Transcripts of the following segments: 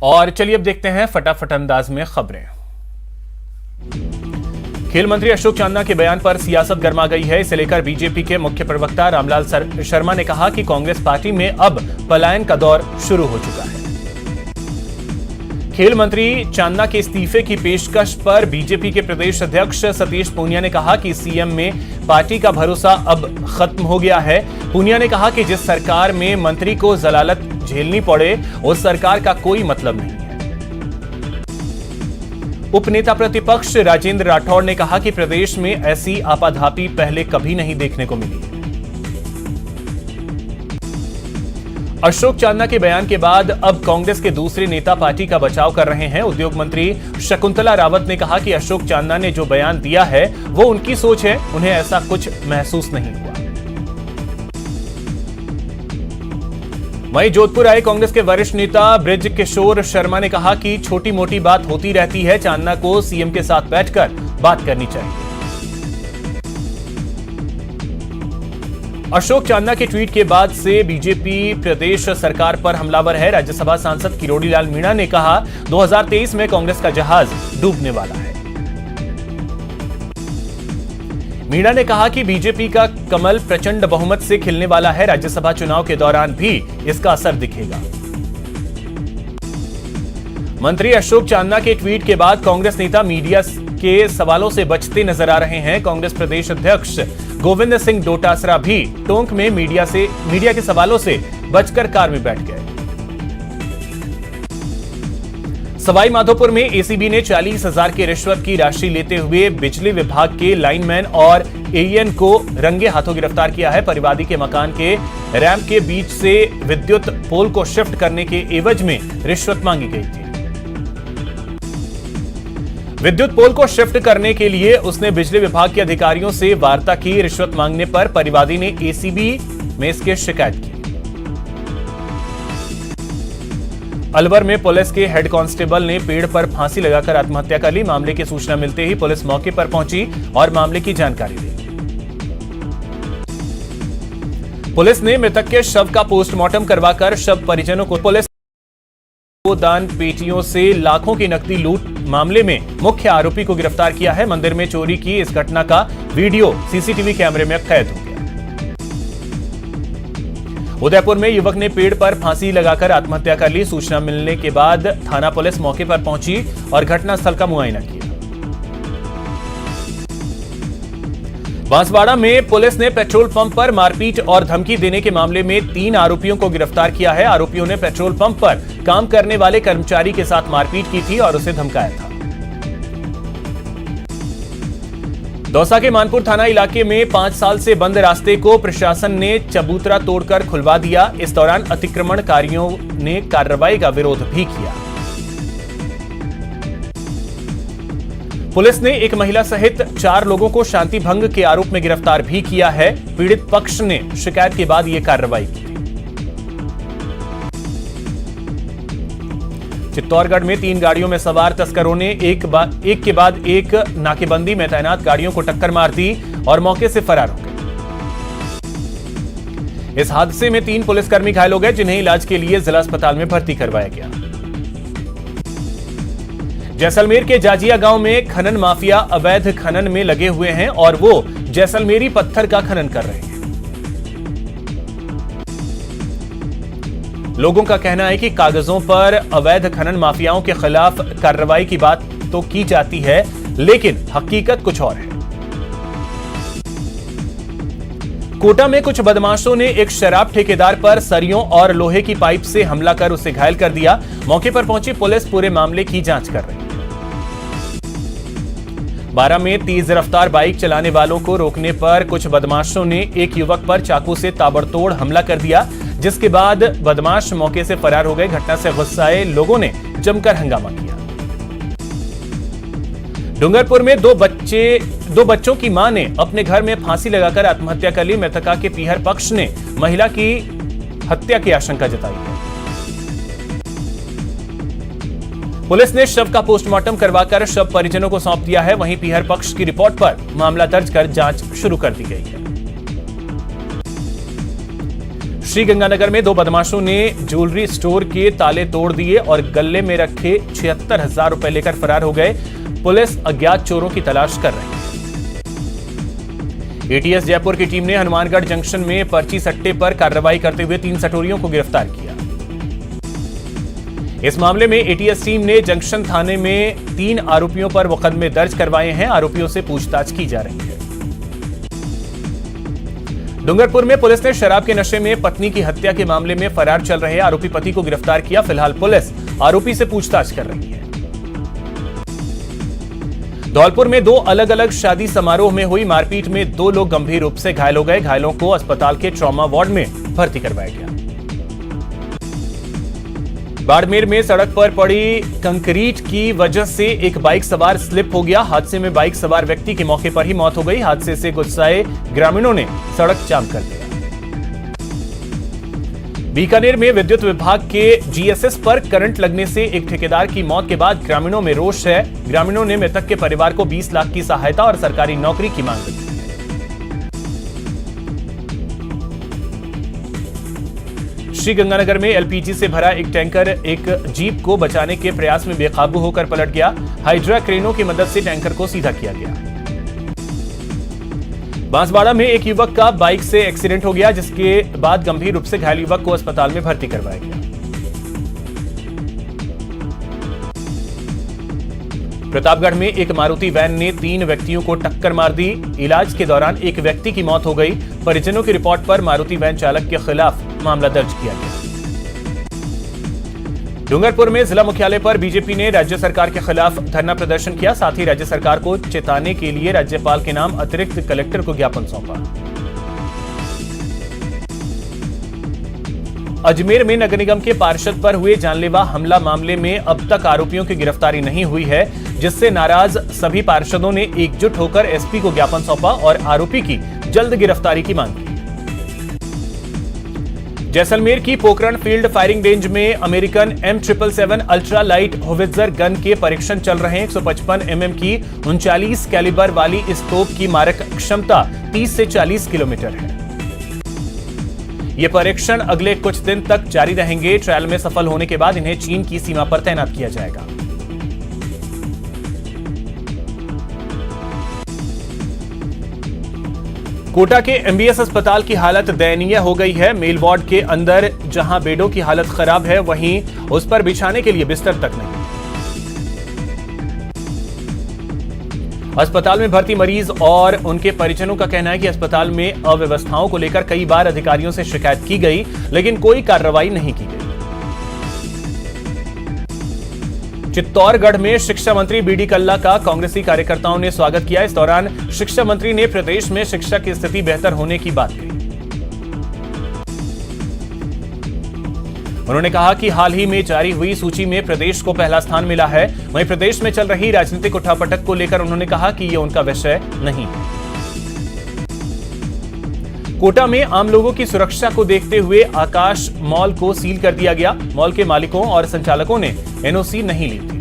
और चलिए अब देखते हैं फटाफट अंदाज में खबरें। खेल मंत्री अशोक चांदना के बयान पर सियासत गर्मा गई है। इसे लेकर बीजेपी के मुख्य प्रवक्ता रामलाल शर्मा ने कहा कि कांग्रेस पार्टी में अब पलायन का दौर शुरू हो चुका है। खेल मंत्री चांदना के इस्तीफे की पेशकश पर बीजेपी के प्रदेश अध्यक्ष सतीश पूनिया ने कहा कि सीएम में पार्टी का भरोसा अब खत्म हो गया है। पूनिया ने कहा कि जिस सरकार में मंत्री को जलालत झेलनी पड़े उस सरकार का कोई मतलब नहीं है। उपनेता प्रतिपक्ष राजेंद्र राठौड़ ने कहा कि प्रदेश में ऐसी आपाधापी पहले कभी नहीं देखने को मिली। अशोक चांदना के बयान के बाद अब कांग्रेस के दूसरे नेता पार्टी का बचाव कर रहे हैं। उद्योग मंत्री शकुंतला रावत ने कहा कि अशोक चांदना ने जो बयान दिया है वो उनकी सोच है, उन्हें ऐसा कुछ महसूस नहीं हुआ। वहीं जोधपुर आए कांग्रेस के वरिष्ठ नेता बृज किशोर शर्मा ने कहा कि छोटी मोटी बात होती रहती है, चांदना को सीएम के साथ बैठकर बात करनी चाहिए। अशोक चांदना के ट्वीट के बाद से बीजेपी प्रदेश सरकार पर हमलावर है। राज्यसभा सांसद किरोड़ीलाल मीणा ने कहा 2023 में कांग्रेस का जहाज डूबने वाला है। मीणा ने कहा कि बीजेपी का कमल प्रचंड बहुमत से खिलने वाला है। राज्यसभा चुनाव के दौरान भी इसका असर दिखेगा। मंत्री अशोक चांदना के ट्वीट के बाद कांग्रेस नेता मीडिया के सवालों से बचते नजर आ रहे हैं। कांग्रेस प्रदेश अध्यक्ष गोविंद सिंह डोटासरा भी टोंक में मीडिया के सवालों से बचकर कार में बैठ गए। सवाई माधोपुर में एसीबी ने 40,000 की रिश्वत की राशि लेते हुए बिजली विभाग के लाइनमैन और एईएन को रंगे हाथों गिरफ्तार किया है। परिवादी के मकान के रैंप के बीच से विद्युत पोल को शिफ्ट करने के एवज में रिश्वत मांगी गई थी। विद्युत पोल को शिफ्ट करने के लिए उसने बिजली विभाग के अधिकारियों से वार्ता की। रिश्वत मांगने पर परिवादी ने एसीबी में इसकी शिकायत की। अलवर में पुलिस के हेड कांस्टेबल ने पेड़ पर फांसी लगाकर आत्महत्या कर ली। मामले की सूचना मिलते ही पुलिस मौके पर पहुंची और मामले की जानकारी दी। पुलिस ने मृतक के शव का पोस्टमार्टम करवाकर शव परिजनों को पुलिस दान पेटियों से लाखों की नकदी लूट मामले में मुख्य आरोपी को गिरफ्तार किया है। मंदिर में चोरी की इस घटना का वीडियो सीसीटीवी कैमरे में कैद हो गया। उदयपुर में युवक ने पेड़ पर फांसी लगाकर आत्महत्या कर ली। सूचना मिलने के बाद थाना पुलिस मौके पर पहुंची और घटनास्थल का मुआयना किया। बांसवाड़ा में पुलिस ने पेट्रोल पंप पर मारपीट और धमकी देने के मामले में 3 आरोपियों को गिरफ्तार किया है। आरोपियों ने पेट्रोल पंप पर काम करने वाले कर्मचारी के साथ मारपीट की थी और उसे धमकाया था। दौसा के मानपुर थाना इलाके में 5 साल से बंद रास्ते को प्रशासन ने चबूतरा तोड़कर खुलवा दिया। इस दौरान अतिक्रमणकारियों ने कार्रवाई का विरोध भी किया। पुलिस ने एक महिला सहित 4 लोगों को शांति भंग के आरोप में गिरफ्तार भी किया है। पीड़ित पक्ष ने शिकायत के बाद यह कार्रवाई की। चित्तौड़गढ़ में 3 गाड़ियों में सवार तस्करों ने एक के बाद एक नाकेबंदी में तैनात गाड़ियों को टक्कर मार दी और मौके से फरार हो गए। इस हादसे में 3 पुलिसकर्मी घायल हो गए, जिन्हें इलाज के लिए जिला अस्पताल में भर्ती करवाया गया। जैसलमेर के जाजिया गांव में खनन माफिया अवैध खनन में लगे हुए हैं और वो जैसलमेरी पत्थर का खनन कर रहे हैं। लोगों का कहना है कि कागजों पर अवैध खनन माफियाओं के खिलाफ कार्रवाई की बात तो की जाती है, लेकिन हकीकत कुछ और है। कोटा में कुछ बदमाशों ने एक शराब ठेकेदार पर सरियों और लोहे की पाइप से हमला कर उसे घायल कर दिया। मौके पर पहुंची पुलिस पूरे मामले की जांच कर रही है। बारा में तेज रफ्तार बाइक चलाने वालों को रोकने पर कुछ बदमाशों ने एक युवक पर चाकू से ताबड़तोड़ हमला कर दिया, जिसके बाद बदमाश मौके से फरार हो गए। घटना से गुस्साए लोगों ने जमकर हंगामा किया। डूंगरपुर में दो बच्चों की मां ने अपने घर में फांसी लगाकर आत्महत्या कर ली। मृतका के पीहर पक्ष ने महिला की हत्या की आशंका जताई है। पुलिस ने शव का पोस्टमार्टम करवाकर शव परिजनों को सौंप दिया है। वहीं पीहर पक्ष की रिपोर्ट पर मामला दर्ज कर जांच शुरू कर दी गई है। श्रीगंगानगर में दो बदमाशों ने ज्वेलरी स्टोर के ताले तोड़ दिए और गले में रखे 76,000 रुपए लेकर फरार हो गए। पुलिस अज्ञात चोरों की तलाश कर रही है। एटीएस जयपुर की टीम ने हनुमानगढ़ जंक्शन में पर्ची सट्टे पर कार्रवाई करते हुए 3 सटोरियों को गिरफ्तार किया। इस मामले में एटीएस टीम ने जंक्शन थाने में 3 आरोपियों पर मुकदमे दर्ज करवाए हैं। आरोपियों से पूछताछ की जा रही है। डूंगरपुर में पुलिस ने शराब के नशे में पत्नी की हत्या के मामले में फरार चल रहे आरोपी पति को गिरफ्तार किया। फिलहाल पुलिस आरोपी से पूछताछ कर रही है। धौलपुर में 2 अलग अलग शादी समारोह में हुई मारपीट में 2 लोग गंभीर रूप से घायल हो गए। घायलों को अस्पताल के ट्रॉमा वार्ड में भर्ती करवाया गया। बाड़मेर में सड़क पर पड़ी कंक्रीट की वजह से एक बाइक सवार स्लिप हो गया। हादसे में बाइक सवार व्यक्ति की मौके पर ही मौत हो गई। हादसे से गुस्साए ग्रामीणों ने सड़क जाम कर दिया। बीकानेर में विद्युत विभाग के जीएसएस पर करंट लगने से एक ठेकेदार की मौत के बाद ग्रामीणों में रोष है। ग्रामीणों ने मृतक के परिवार को 20 लाख की सहायता और सरकारी नौकरी की मांग की। श्रीगंगानगर में एलपीजी से भरा एक टैंकर एक जीप को बचाने के प्रयास में बेकाबू होकर पलट गया। हाइड्रा क्रेनों की मदद से टैंकर को सीधा किया गया। बांसवाड़ा में एक युवक का बाइक से एक्सीडेंट हो गया, जिसके बाद गंभीर रूप से घायल युवक को अस्पताल में भर्ती करवाया गया। प्रतापगढ़ में एक मारुति वैन ने 3 व्यक्तियों को टक्कर मार दी। इलाज के दौरान एक व्यक्ति की मौत हो गई। परिजनों की रिपोर्ट पर मारुति वैन चालक के खिलाफ मामला दर्ज किया गया। डूंगरपुर में जिला मुख्यालय पर बीजेपी ने राज्य सरकार के खिलाफ धरना प्रदर्शन किया। साथ ही राज्य सरकार को चेताने के लिए राज्यपाल के नाम अतिरिक्त कलेक्टर को ज्ञापन सौंपा। अजमेर में नगर निगम के पार्षद पर हुए जानलेवा हमला मामले में अब तक आरोपियों की गिरफ्तारी नहीं हुई है, जिससे नाराज सभी पार्षदों ने एकजुट होकर एसपी को ज्ञापन सौंपा और आरोपी की जल्द गिरफ्तारी की मांग की। जैसलमेर की पोखरण फील्ड फायरिंग रेंज में American M777 ultra light howitzer gun के परीक्षण चल रहे हैं। 155 mm की 39 कैलिबर वाली इस तोप की मारक क्षमता 30 से 40 किलोमीटर है। ये परीक्षण अगले कुछ दिन तक जारी रहेंगे। ट्रायल में सफल होने के बाद इन्हें चीन की सीमा पर तैनात किया जाएगा। कोटा के एमबीएस अस्पताल की हालत दयनीय हो गई है। मेल वार्ड के अंदर जहां बेडों की हालत खराब है, वहीं उस पर बिछाने के लिए बिस्तर तक नहीं। अस्पताल में भर्ती मरीज और उनके परिजनों का कहना है कि अस्पताल में अव्यवस्थाओं को लेकर कई बार अधिकारियों से शिकायत की गई, लेकिन कोई कार्रवाई नहीं की गई। चित्तौड़गढ़ में शिक्षा मंत्री बीडी कल्ला का कांग्रेसी कार्यकर्ताओं ने स्वागत किया। इस दौरान शिक्षा मंत्री ने प्रदेश में शिक्षा की स्थिति बेहतर होने की बात कही। उन्होंने कहा कि हाल ही में जारी हुई सूची में प्रदेश को पहला स्थान मिला है। वहीं प्रदेश में चल रही राजनीतिक उठापटक को लेकर उन्होंने कहा कि यह उनका विषय नहीं है। कोटा में आम लोगों की सुरक्षा को देखते हुए आकाश मॉल को सील कर दिया गया। मॉल के मालिकों और संचालकों ने एनओसी नहीं ली थी।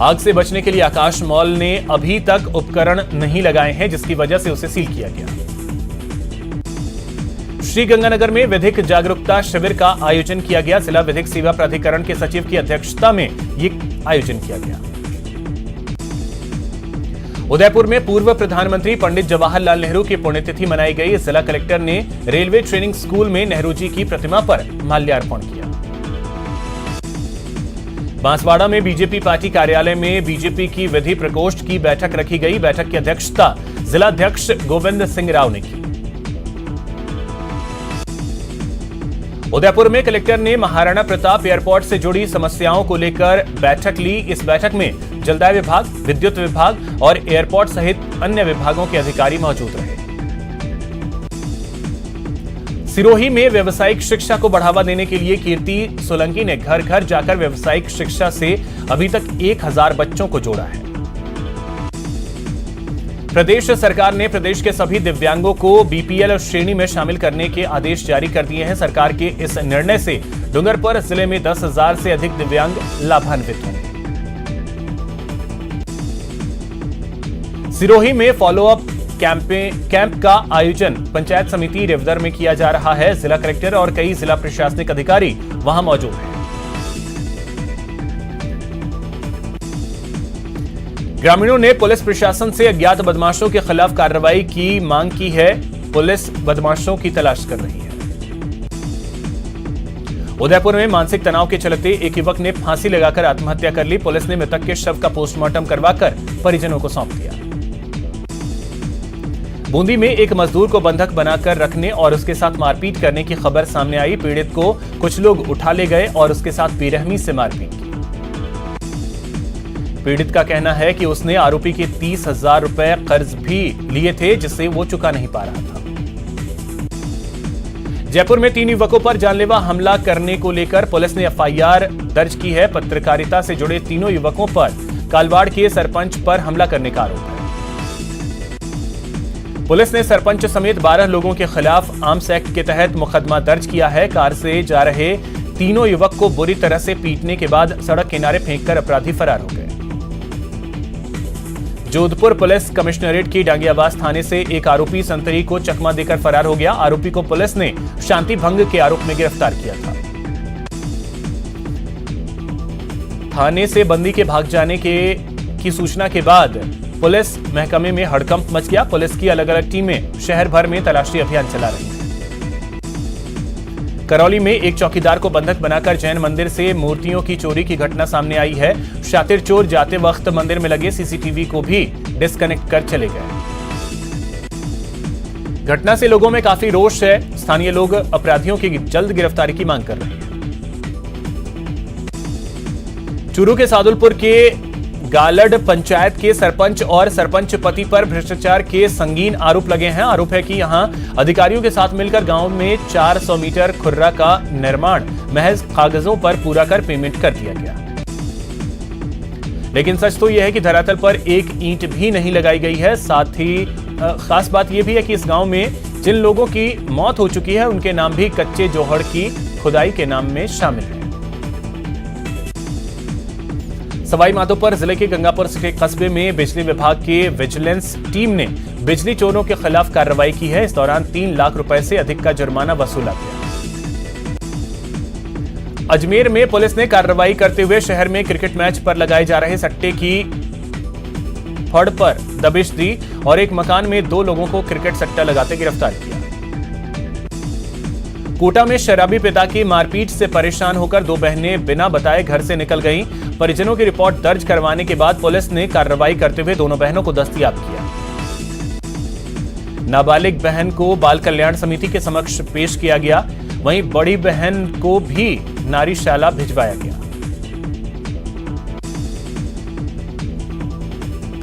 आग से बचने के लिए आकाश मॉल ने अभी तक उपकरण नहीं लगाए हैं, जिसकी वजह से उसे सील किया गया। श्रीगंगानगर में विधिक जागरूकता शिविर का आयोजन किया गया। जिला विधिक सेवा प्राधिकरण के सचिव की अध्यक्षता में यह आयोजन किया गया। उदयपुर में पूर्व प्रधानमंत्री पंडित जवाहरलाल नेहरू की पुण्यतिथि मनाई गई। जिला कलेक्टर ने रेलवे ट्रेनिंग स्कूल में नेहरू जी की प्रतिमा पर माल्यार्पण किया। बांसवाड़ा में बीजेपी पार्टी कार्यालय में बीजेपी की विधि प्रकोष्ठ की बैठक रखी गई। बैठक की अध्यक्षता जिलाध्यक्ष गोविंद सिंह राव ने की। उदयपुर में कलेक्टर ने महाराणा प्रताप एयरपोर्ट से जुड़ी समस्याओं को लेकर बैठक ली। इस बैठक में जलदाय विभाग, विद्युत विभाग और एयरपोर्ट सहित अन्य विभागों के अधिकारी मौजूद रहे। सिरोही में व्यावसायिक शिक्षा को बढ़ावा देने के लिए कीर्ति सोलंकी ने घर घर जाकर व्यावसायिक शिक्षा से अभी तक 1000 बच्चों को जोड़ा है। प्रदेश सरकार ने प्रदेश के सभी दिव्यांगों को बीपीएल श्रेणी में शामिल करने के आदेश जारी कर दिए हैं। सरकार के इस निर्णय से डूंगरपुर जिले में 10,000 से अधिक दिव्यांग लाभान्वित होंगे। सिरोही में फॉलोअप कैंप का आयोजन पंचायत समिति रेवदर में किया जा रहा है। जिला कलेक्टर और कई जिला प्रशासनिक अधिकारी वहां मौजूद हैं। ग्रामीणों ने पुलिस प्रशासन से अज्ञात बदमाशों के खिलाफ कार्रवाई की मांग की है। पुलिस बदमाशों की तलाश कर रही है। उदयपुर में मानसिक तनाव के चलते एक युवक ने फांसी लगाकर आत्महत्या कर ली। पुलिस ने मृतक के शव का पोस्टमार्टम करवाकर परिजनों को सौंप दिया। बूंदी में एक मजदूर को बंधक बनाकर रखने और उसके साथ मारपीट करने की खबर सामने आई। पीड़ित को कुछ लोग उठा ले गए और उसके साथ बेरहमी से मारपीट की। पीड़ित का कहना है कि उसने आरोपी के 30,000 रुपए कर्ज भी लिए थे, जिसे वो चुका नहीं पा रहा था। जयपुर में 3 युवकों पर जानलेवा हमला करने को लेकर पुलिस ने एफआईआर दर्ज की है। पत्रकारिता से जुड़े तीनों युवकों पर कालवाड़ के सरपंच पर हमला करने का आरोप है। पुलिस ने सरपंच समेत 12 लोगों के खिलाफ आर्म्स एक्ट के तहत मुकदमा दर्ज किया है। कार से जा रहे तीनों युवक को बुरी तरह से पीटने के बाद सड़क किनारे फेंककर अपराधी फरार हो गए। जोधपुर पुलिस कमिश्नरेट की डांगियाबास थाने से एक आरोपी संतरी को चकमा देकर फरार हो गया। आरोपी को पुलिस ने शांति भंग के आरोप में गिरफ्तार किया था। थाने से बंदी के भाग जाने की सूचना के बाद पुलिस महकमे में हड़कंप मच गया। पुलिस की अलग अलग टीमें शहर भर में तलाशी अभियान चला रही हैं। करौली में एक चौकीदार को बंधक बनाकर जैन मंदिर से मूर्तियों की चोरी की घटना सामने आई है। शातिर चोर जाते वक्त मंदिर में लगे सीसीटीवी को भी डिस्कनेक्ट कर चले गए। घटना से लोगों में काफी रोष है। स्थानीय लोग अपराधियों की जल्द गिरफ्तारी की मांग कर रहे हैं। चूरू के सादुलपुर के गालड़ पंचायत के सरपंच और सरपंच पति पर भ्रष्टाचार के संगीन आरोप लगे हैं। आरोप है कि यहां अधिकारियों के साथ मिलकर गांव में 400 मीटर खुर्रा का निर्माण महज कागजों पर पूरा कर पेमेंट कर दिया गया। लेकिन सच तो यह है कि धरातल पर एक ईंट भी नहीं लगाई गई है। साथ ही खास बात यह भी है कि इस गांव में जिन लोगों की मौत हो चुकी है उनके नाम भी कच्चे जोहड़ की खुदाई के नाम में शामिल है। सवाई माधोपुर जिले के गंगापुर सिटी कस्बे में बिजली विभाग की विजिलेंस टीम ने बिजली चोरों के खिलाफ कार्रवाई की है। इस दौरान 3 लाख रुपए से अधिक का जुर्माना वसूला गया। अजमेर में पुलिस ने कार्रवाई करते हुए शहर में क्रिकेट मैच पर लगाए जा रहे सट्टे की फड़ पर दबिश दी और एक मकान में 2 लोगों को क्रिकेट सट्टा लगाते गिरफ्तार किया। कोटा में शराबी पिता की मारपीट से परेशान होकर 2 बहनें बिना बताए घर से निकल गईं। परिजनों की रिपोर्ट दर्ज करवाने के बाद पुलिस ने कार्रवाई करते हुए दोनों बहनों को दस्तयाब किया। नाबालिग बहन को बाल कल्याण समिति के समक्ष पेश किया गया। वहीं बड़ी बहन को भी नारीशाला भिजवाया गया।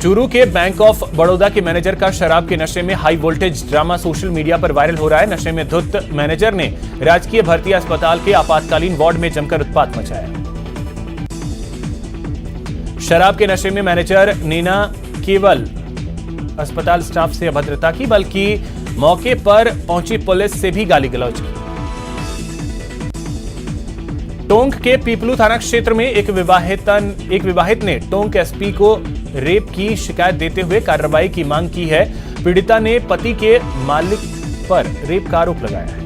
चूरू के बैंक ऑफ बड़ौदा के मैनेजर का शराब के नशे में high voltage drama social media पर वायरल हो रहा है। नशे में धुत मैनेजर ने राजकीय भर्ती अस्पताल के आपातकालीन वार्ड में जमकर उत्पात मचाया। शराब के नशे में मैनेजर ने न केवल अस्पताल स्टाफ से अभद्रता की बल्कि मौके पर पहुंची पुलिस से भी गाली-गलौज की। टोंक के पीपलू थाना क्षेत्र में एक विवाहित ने टोंक एसपी को रेप की शिकायत देते हुए कार्रवाई की मांग की है। पीड़िता ने पति के मालिक पर रेप का आरोप लगाया है।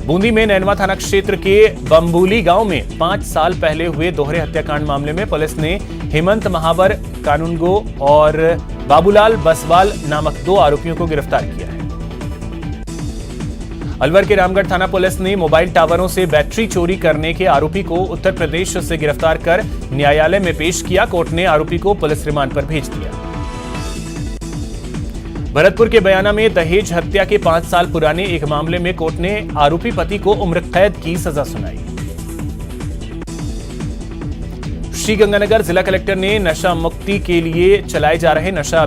बूंदी में नैनवा थाना क्षेत्र के बम्बूली गांव में 5 साल पहले हुए दोहरे हत्याकांड मामले में पुलिस ने हेमंत महावर कानूनगो और बाबूलाल बसवाल नामक 2 आरोपियों को गिरफ्तार किया है। अलवर के रामगढ़ थाना पुलिस ने मोबाइल टावरों से बैटरी चोरी करने के आरोपी को उत्तर प्रदेश से गिरफ्तार कर न्यायालय में पेश किया। कोर्ट ने आरोपी को पुलिस रिमांड पर भेज दिया। भरतपुर के बयाना में दहेज हत्या के 5 साल पुराने एक मामले में कोर्ट ने आरोपी पति को उम्र कैद की सजा सुनाई। श्रीगंगानगर जिला कलेक्टर ने नशा मुक्ति के लिए चलाए जा रहे नशा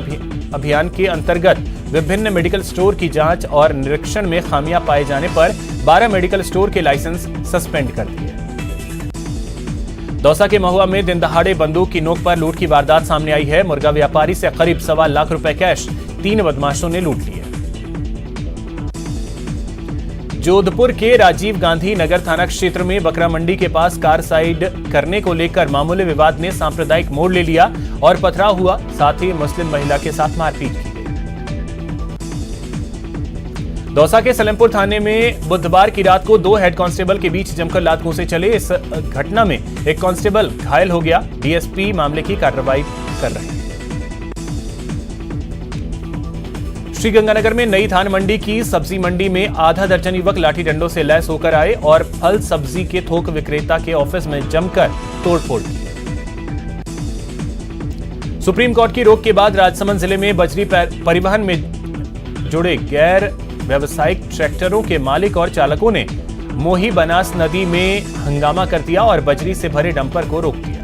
अभियान के अंतर्गत विभिन्न मेडिकल स्टोर की जांच और निरीक्षण में खामियां पाए जाने पर 12 मेडिकल स्टोर के लाइसेंस सस्पेंड कर दिए। दौसा के महुआ में दिन दहाड़े बंदूक की नोक पर लूट की वारदात सामने आई है। मुर्गा व्यापारी से करीब 1.25 लाख रुपए कैश 3 बदमाशों ने लूट लिए। जोधपुर के राजीव गांधी नगर थाना क्षेत्र में बकरा मंडी के पास कार साइड करने को लेकर मामूली विवाद ने सांप्रदायिक मोड़ ले लिया और पथराव हुआ। साथ ही मुस्लिम महिला के साथ मारपीट की गई। दौसा के सलेमपुर थाने में बुधवार की रात को 2 हेड कांस्टेबल के बीच जमकर लात घूंसे चले। इस घटना में एक कांस्टेबल घायल हो गया। डीएसपी मामले की कार्रवाई कर रहे हैं। श्रीगंगानगर में नई धान मंडी की सब्जी मंडी में आधा दर्जन युवक लाठी डंडों से लैस होकर आए और फल सब्जी के थोक विक्रेता के ऑफिस में जमकर तोड़फोड़ की। सुप्रीम कोर्ट की रोक के बाद राजसमंद जिले में बजरी परिवहन में जुड़े गैर व्यावसायिक ट्रैक्टरों के मालिक और चालकों ने मोही बनास नदी में हंगामा कर दिया और बजरी से भरे डंपर को रोक दिया।